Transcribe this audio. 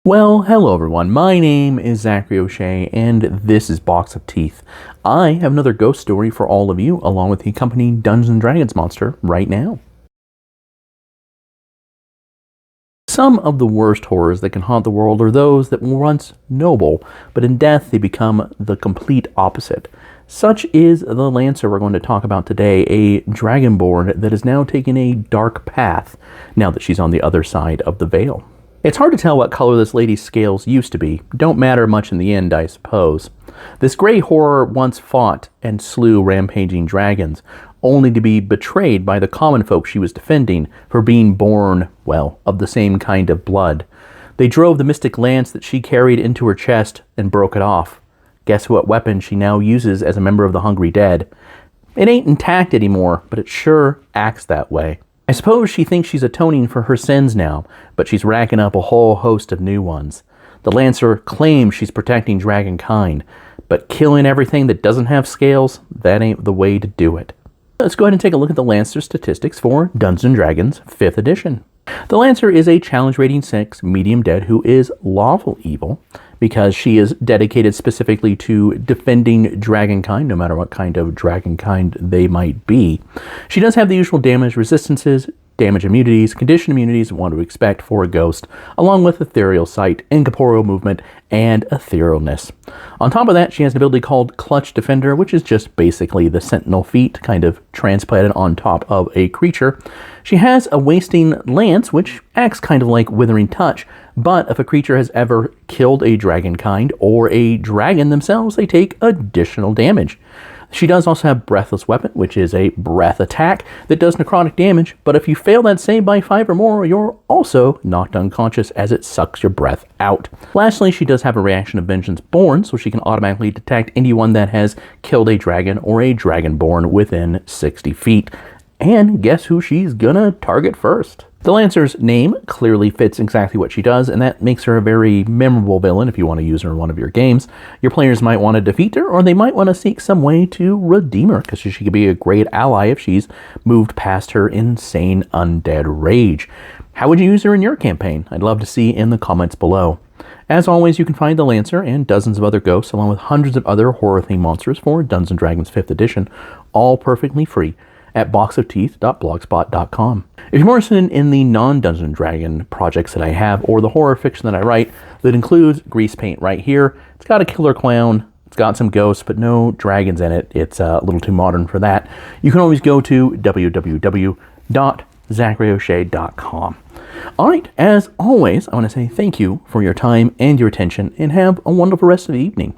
Well, hello everyone. My name is Zachary O'Shea, and this is Box of Teeth. I have another ghost story for all of you, along with the accompanying Dungeons & Dragons monster right now. Some of the worst horrors that can haunt the world are those that were once noble, but in death they become the complete opposite. Such is the Lancer we're going to talk about today, a dragonborn that has now taken a dark path now that she's on the other side of the veil. It's hard to tell what color this lady's scales used to be. Don't matter much in the end, I suppose. This gray horror once fought and slew rampaging dragons, only to be betrayed by the common folk she was defending for being born, well, of the same kind of blood. They drove the mystic lance that she carried into her chest and broke it off. Guess what weapon she now uses as a member of the Hungry Dead? It ain't intact anymore, but it sure acts that way. I suppose she thinks she's atoning for her sins now, but she's racking up a whole host of new ones. The Lancer claims she's protecting dragonkind, but killing everything that doesn't have scales, that ain't the way to do it. Let's go ahead and take a look at the Lancer statistics for Dungeons & Dragons 5th edition. The Lancer is a challenge rating 6 medium dead who is lawful evil because she is dedicated specifically to defending dragonkind, no matter what kind of dragonkind they might be. She does have the usual damage resistances, damage immunities, condition immunities one would expect for a ghost, along with ethereal sight, incorporeal movement, and etherealness. On top of that, she has an ability called Clutch Defender, which is just basically the sentinel feat kind of transplanted on top of a creature. She has a Wasting Lance, which acts kind of like Withering Touch, but if a creature has ever killed a dragonkind or a dragon themselves, they take additional damage. She does also have Breathless Weapon, which is a breath attack that does necrotic damage, but if you fail that save by 5 or more, you're also knocked unconscious as it sucks your breath out. Lastly, she does have a reaction of Vengeance Born, so she can automatically detect anyone that has killed a dragon or a dragonborn within 60 feet. And guess who she's gonna target first? The Lancer's name clearly fits exactly what she does, and that makes her a very memorable villain if you want to use her in one of your games. Your players might want to defeat her, or they might want to seek some way to redeem her, because she could be a great ally if she's moved past her insane undead rage. How would you use her in your campaign? I'd love to see in the comments below. As always, you can find the Lancer and dozens of other ghosts, along with hundreds of other horror-themed monsters for Dungeons & Dragons 5th edition, all perfectly free at boxofteeth.blogspot.com. If you're more interested in the non-Dungeons & Dragon projects that I have, or the horror fiction that I write, that includes Grease Paint right here. It's got a killer clown, it's got some ghosts, but no dragons in it. It's a little too modern for that. You can always go to www.zacharyoshea.com. All right, as always, I want to say thank you for your time and your attention, and have a wonderful rest of the evening.